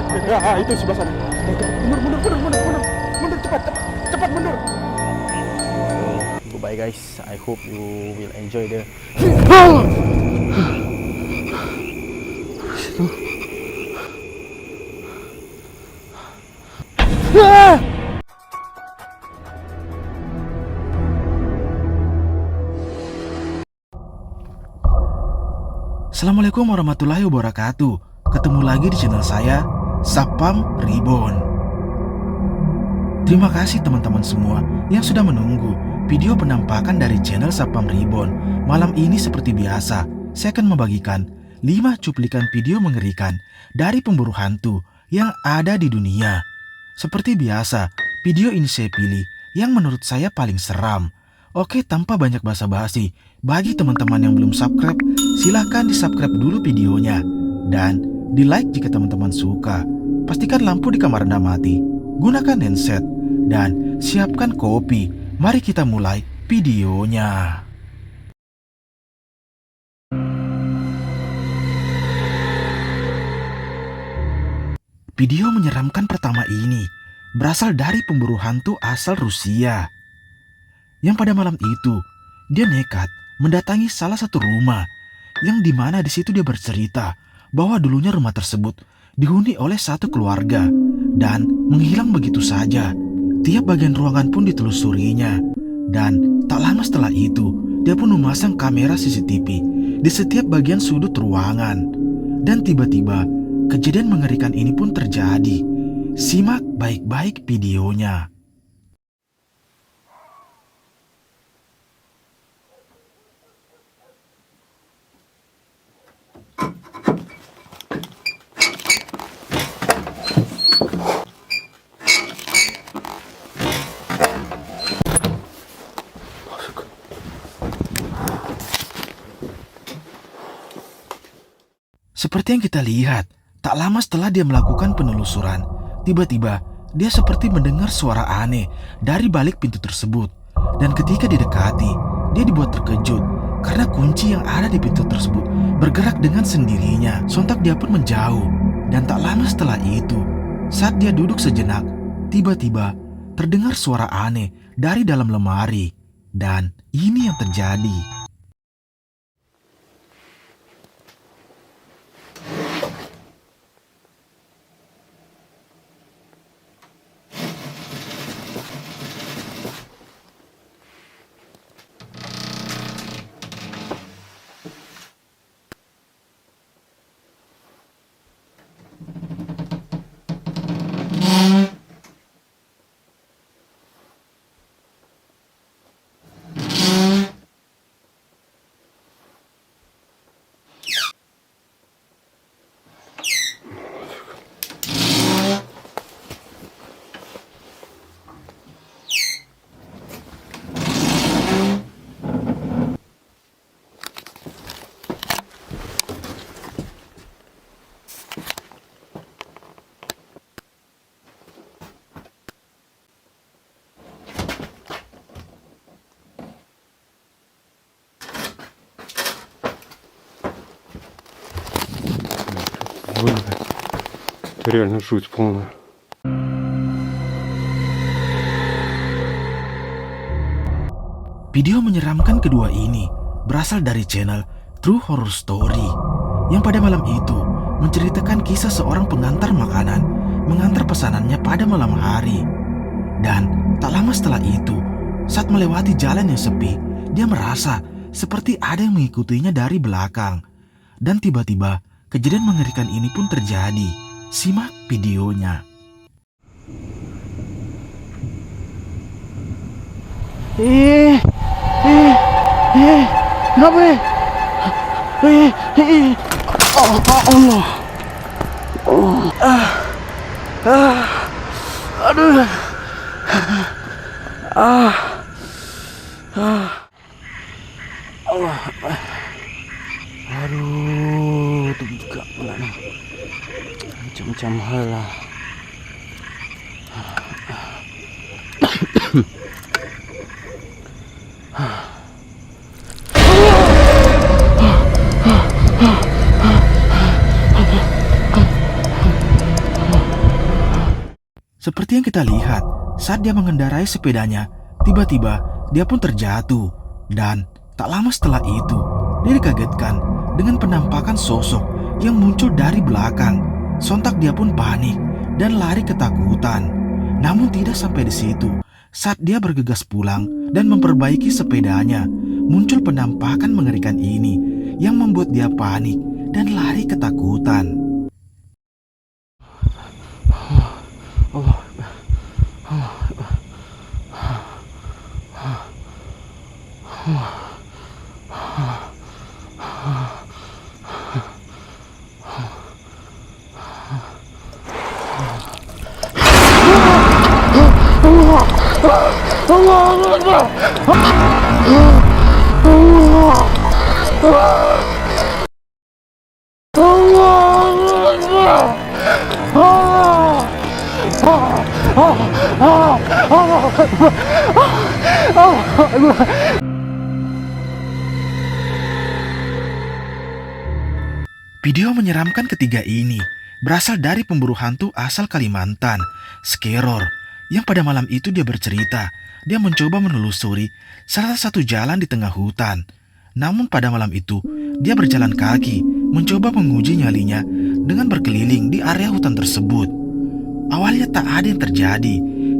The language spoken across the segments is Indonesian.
Itu sebelah sana. Mundur, cepat mundur. Goodbye guys, I hope you will enjoy the Assalamualaikum warahmatullahi wabarakatuh. Ketemu lagi di channel saya, Sapam Reborn. Terima kasih teman-teman semua yang sudah menunggu video penampakan dari channel Sapam Reborn. Malam ini seperti biasa, saya akan membagikan 5 cuplikan video mengerikan dari pemburu hantu yang ada di dunia. Seperti biasa, video ini saya pilih yang menurut saya paling seram. Oke, tanpa banyak basa-basi, bagi teman-teman yang belum subscribe, silahkan di-subscribe dulu videonya. Dan di-like jika teman-teman suka. Pastikan lampu di kamar Anda mati. Gunakan handset. Dan siapkan kopi. Mari kita mulai videonya. Video menyeramkan pertama ini berasal dari pemburu hantu asal Rusia. Yang pada malam itu, dia nekat mendatangi salah satu rumah yang dimana di situ dia bercerita bahwa dulunya rumah tersebut dihuni oleh satu keluarga dan menghilang begitu saja. Tiap bagian ruangan pun ditelusurinya dan tak lama setelah itu dia pun memasang kamera CCTV di setiap bagian sudut ruangan. Dan tiba-tiba kejadian mengerikan ini pun terjadi. Simak baik-baik videonya. Seperti yang kita lihat, tak lama setelah dia melakukan penelusuran, tiba-tiba dia seperti mendengar suara aneh dari balik pintu tersebut. Dan ketika didekati, dia dibuat terkejut karena kunci yang ada di pintu tersebut bergerak dengan sendirinya. Sontak dia pun menjauh. Dan tak lama setelah itu, saat dia duduk sejenak, tiba-tiba terdengar suara aneh dari dalam lemari. Dan ini yang terjadi. Это реально жуть полная. Video menyeramkan kedua ini berasal dari channel True Horror Story yang pada malam itu menceritakan kisah seorang pengantar makanan mengantar pesanannya pada malam hari. Dan tak lama setelah itu, saat melewati jalan yang sepi, dia merasa seperti ada yang mengikutinya dari belakang. Dan tiba-tiba kejadian mengerikan ini pun terjadi. Simak videonya. Kenapa ya? Allah. Aduh. Allah. Aduh, itu juga belakang. Macam-macam hal lah. Seperti yang kita lihat, saat dia mengendarai sepedanya, tiba-tiba dia pun terjatuh. Dan tak lama setelah itu, dia dikagetkan dengan penampakan sosok yang muncul dari belakang. Sontak dia pun panik dan lari ketakutan. Namun tidak sampai di situ. Saat dia bergegas pulang dan memperbaiki sepedanya, muncul penampakan mengerikan ini yang membuat dia panik dan lari ketakutan. Video menyeramkan ketiga ini berasal dari pemburu hantu asal Kalimantan, Skeror, yang pada malam itu dia bercerita dia mencoba menelusuri salah satu jalan di tengah hutan. Namun pada malam itu dia berjalan kaki mencoba menguji nyalinya dengan berkeliling di area hutan tersebut. Awalnya tak ada yang terjadi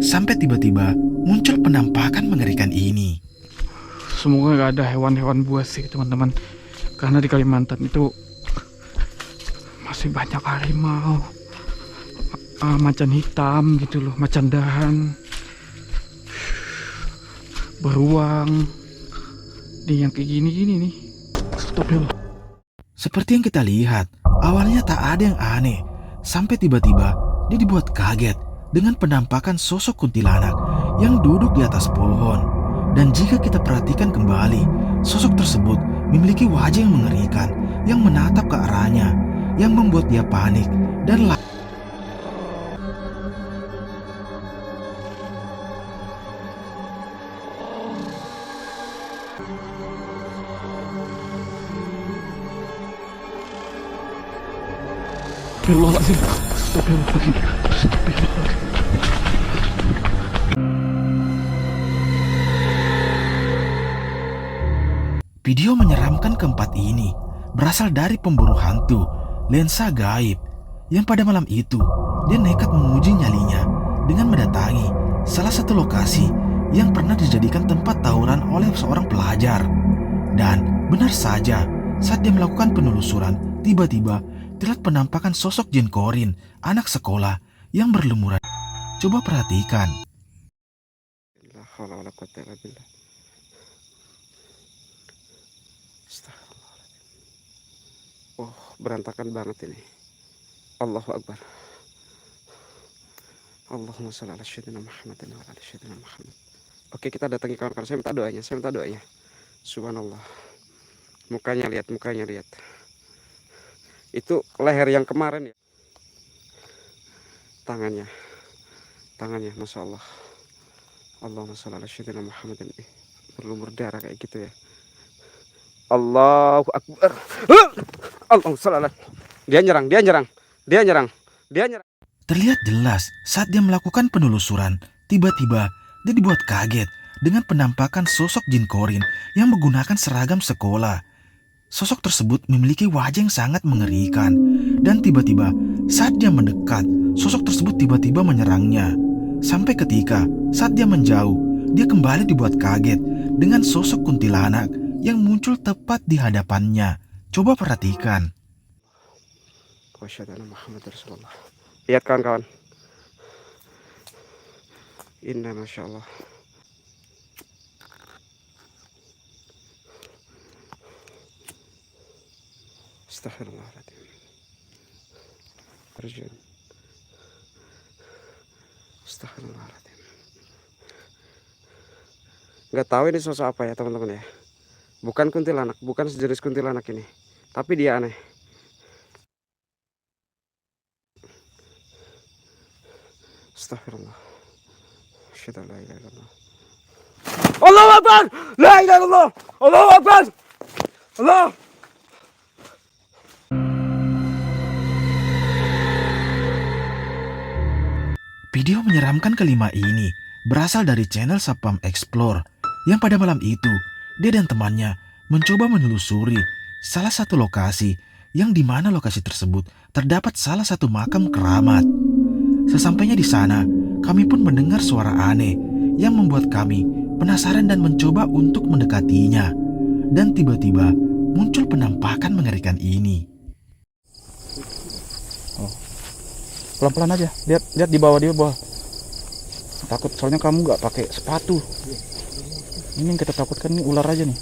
sampai tiba-tiba muncul penampakan mengerikan ini. Semoga gak ada hewan-hewan buas sih teman-teman, karena di Kalimantan itu masih banyak harimau, macan hitam gitu loh, macan dahan, beruang. Di yang kayak gini-gini nih, stop dulu. Seperti yang kita lihat, awalnya tak ada yang aneh sampai tiba-tiba dia dibuat kaget dengan penampakan sosok kuntilanak yang duduk di atas pohon. Dan jika kita perhatikan kembali, sosok tersebut memiliki wajah yang mengerikan yang menatap ke arahnya, yang membuat dia panik dan Video menyeramkan keempat ini berasal dari pemburu hantu, Lensa Gaib, yang pada malam itu dia nekat menguji nyalinya dengan mendatangi salah satu lokasi yang pernah dijadikan tempat tawuran oleh seorang pelajar. Dan benar saja, saat dia melakukan penelusuran, tiba-tiba terlihat penampakan sosok Jin Korin, anak sekolah yang berlumuran. Coba perhatikan. Oh, berantakan banget ini. Allahu Akbar. Allahumma shalli ala sayyidina Muhammadin wa ala sayyidina Muhammad. Oke, kita datangi kawan-kawan. Saya minta doanya. Subhanallah. Mukanya lihat. Itu leher yang kemarin ya. Tangannya. Masya Allah. Allahumma shalli ala sayyidina Muhammadin. Berlumur darah kayak gitu ya. Allahu Akbar. Allahu Akbar. Dia nyerang. Terlihat jelas saat dia melakukan penelusuran, tiba-tiba dia dibuat kaget dengan penampakan sosok Jin Korin yang menggunakan seragam sekolah. Sosok tersebut memiliki wajah yang sangat mengerikan dan tiba-tiba saat dia mendekat, sosok tersebut tiba-tiba menyerangnya. Sampai ketika saat dia menjauh, dia kembali dibuat kaget dengan sosok kuntilanak yang muncul tepat di hadapannya. Coba perhatikan. Lihat kawan-kawan. Indah Masya Allah. Astagfirullahaladzim. Arjun. Astagfirullahaladzim. Gak tahu ini sosok apa ya teman-teman ya. Bukan kuntilanak, bukan sejenis kuntilanak ini. Tapi dia aneh. Astagfirullah. Asyhadu an la ilaha illallah. Allahu Akbar! La ilaha illallah! Allahu Akbar! Allah! Video menyeramkan kelima ini berasal dari channel Sapam Explore yang pada malam itu dia dan temannya mencoba menelusuri salah satu lokasi yang di mana lokasi tersebut terdapat salah satu makam keramat. Sesampainya di sana, kami pun mendengar suara aneh yang membuat kami penasaran dan mencoba untuk mendekatinya. Dan tiba-tiba muncul penampakan mengerikan ini. Pelan-pelan aja, lihat di bawah, takut soalnya kamu nggak pakai sepatu. Ini yang kita takutkan nih ular aja nih.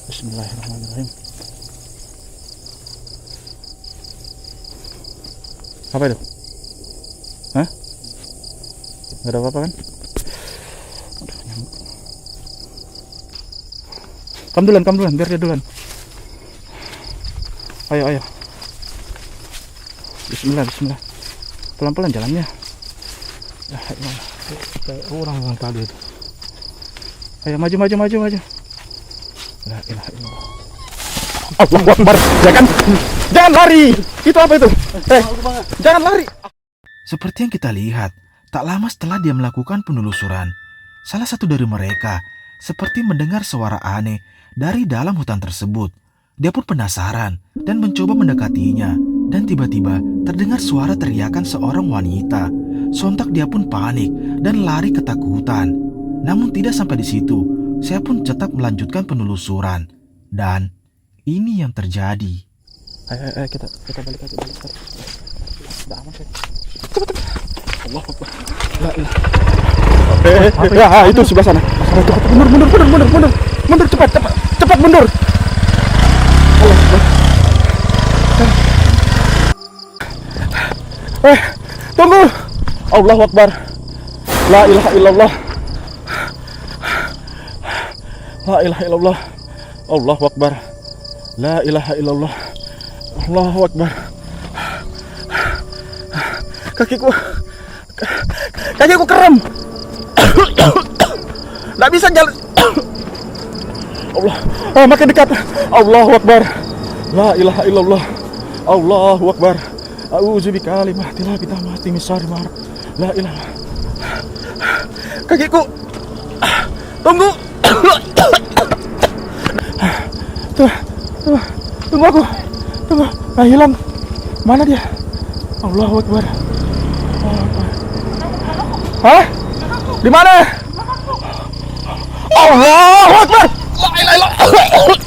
Bismillahirrahmanirrahim. Apa itu? Hah? Gak ada apa-apa kan? Aduh, nyamuk. Kamu duluan, biar dia duluan. Ayo. Bismillah. Pelan-pelan jalannya. Ya, kayak orang yang tadi itu. Ayo maju. La ilaha illallah. Allahu Akbar. Jangan lari. Itu apa itu? Jangan lari. Seperti yang kita lihat, tak lama setelah dia melakukan penelusuran, salah satu dari mereka seperti mendengar suara aneh dari dalam hutan tersebut. Dia pun penasaran dan mencoba mendekatinya. Dan tiba-tiba terdengar suara teriakan seorang wanita. Sontak dia pun panik dan lari ketakutan. Namun tidak sampai di situ, saya pun tetap melanjutkan penelusuran. Dan ini yang terjadi. Ayo kita balik aja. Udah aman sih. Cepet. Allah Akbar. La ilaha. Itu sebelah sana. Mundur cepat mundur. Allah Akbar. Tunggu. Allahu Akbar. La ilaha illallah. Allahu Akbar. La ilaha illallah. Allahu Akbar. Kakiku kram. Nggak bisa jalan. Allah. Makin dekat. Allahu Akbar. La ilaha illallah. Allahu Akbar. A'udzu bikalimati llahi tammati min syarri ma la ilaha. Kakiku. Tunggu. Tunggu aku. Hilang. Mana dia? Allahu Akbar. Hah? Di mana? Allahu Akbar. La ilaha illallah.